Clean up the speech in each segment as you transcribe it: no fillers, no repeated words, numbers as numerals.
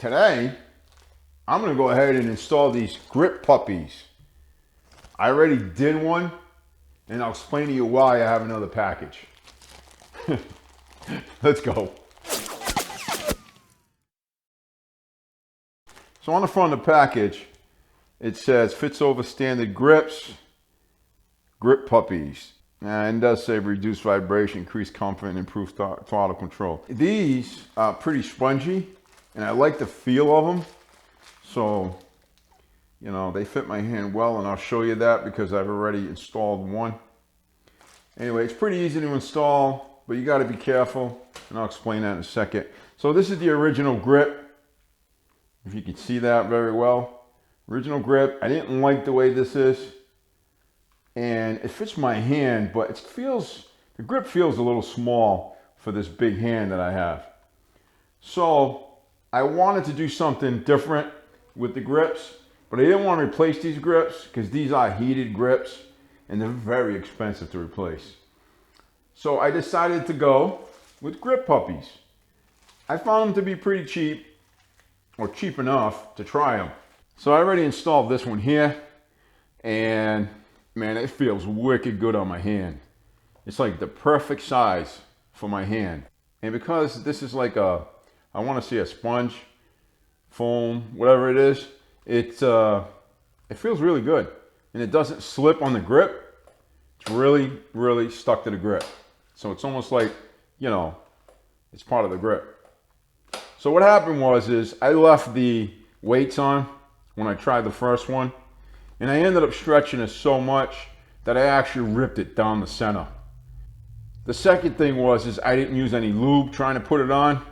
Today, I'm gonna go ahead and install these grip puppies. I already did one, and I'll explain to you why I have another package. Let's go. So on the front of the package, it says fits over standard grips, grip puppies. And it does say reduce vibration, increase comfort, and improve throttle control. These are pretty spongy, and I like the feel of them. So, you know, they fit my hand well, and I'll show you that because I've already installed one. Anyway, it's pretty easy to install, but you got to be careful, and I'll explain that in a second. So this is the original grip. If you can see that very well. Original grip. I didn't like the way this is. And it fits my hand, but the grip feels a little small for this big hand that I have. So I wanted to do something different with the grips, but I didn't want to replace these grips because these are heated grips and they're very expensive to replace. So I decided to go with grip puppies. I found them to be pretty cheap, or cheap enough to try them. So I already installed this one here, and man, it feels wicked good on my hand. It's like the perfect size for my hand. And because this is like I want to say a sponge, foam, whatever it is, it feels really good. And it doesn't slip on the grip. It's really, really stuck to the grip. So it's almost like, you know, it's part of the grip. So what happened is I left the weights on when I tried the first one. And I ended up stretching it so much that I actually ripped it down the center. The second thing is I didn't use any lube trying to put it on,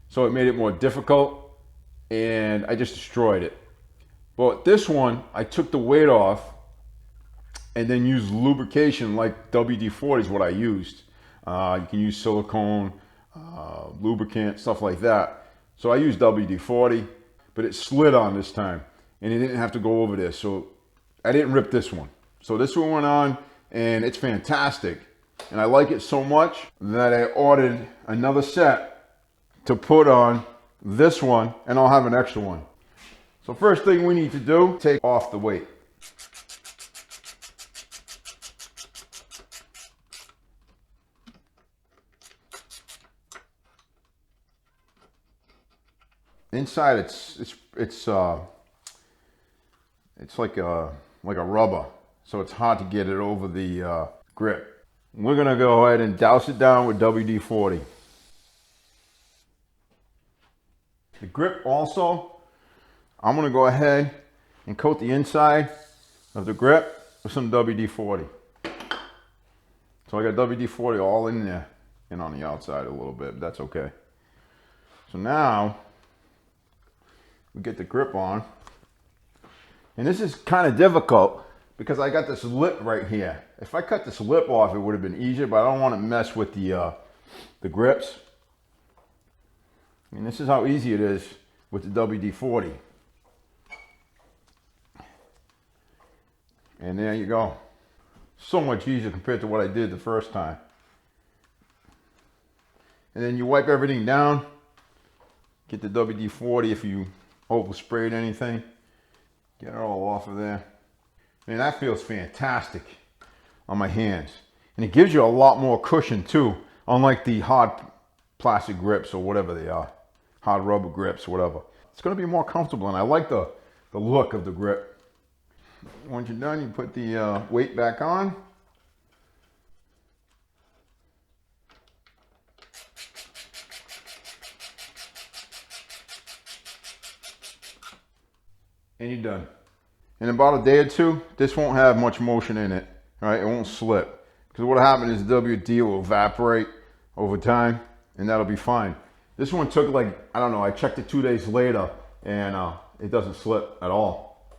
so it made it more difficult, and I just destroyed it. But this one, I took the weight off and then used lubrication like WD-40 is what I used. You can use silicone, lubricant, stuff like that. So I used WD-40, but it slid on this time. And it didn't have to go over this, so I didn't rip this one. So this one went on, and it's fantastic. And I like it so much that I ordered another set to put on this one, and I'll have an extra one. So first thing we need to do, take off the weight. Inside it's like a rubber, so it's hard to get it over the grip. We're gonna go ahead and douse it down with WD-40. The grip also, I'm gonna go ahead and coat the inside of the grip with some WD-40. So I got WD-40 all in there and on the outside a little bit, but that's okay. So now we get the grip on. And this is kind of difficult because I got this lip right here. If I cut this lip off, it would have been easier, but I don't want to mess with the grips. And this is how easy it is with the WD-40. And there you go. So much easier compared to what I did the first time. And then you wipe everything down. Get the WD-40 if you oversprayed anything. Get it all off of there. Man, that feels fantastic on my hands. And it gives you a lot more cushion too, unlike the hard plastic grips or whatever they are. Hard rubber grips, whatever. It's gonna be more comfortable, and I like the look of the grip. Once you're done, you put the weight back on. And you're done. In about a day or two, this won't have much motion in it, right? It won't slip. Because what will happen is the WD will evaporate over time, and that'll be fine. This one took like, I don't know, I checked it 2 days later, and it doesn't slip at all.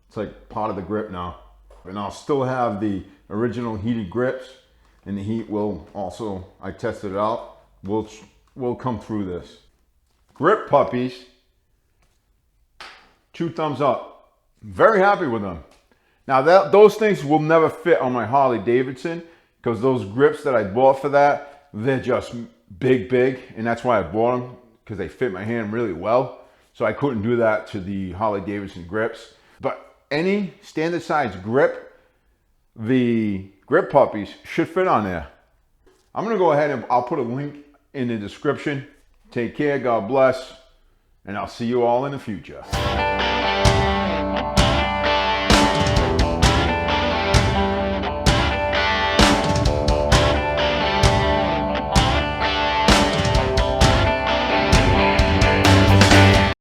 It's like part of the grip now. And I'll still have the original heated grips, and the heat will also, I tested it out, will come through this. Grip puppies, 2 thumbs up. Very happy with them. Now those things will never fit on my Harley Davidson because those grips that I bought for that, they're just big, and that's why I bought them, because they fit my hand really well. So I couldn't do that to the Harley Davidson grips. But any standard size grip, the grip puppies should fit on there. I'm gonna go ahead and I'll put a link in the description. Take care, God bless, and I'll see you all in the future.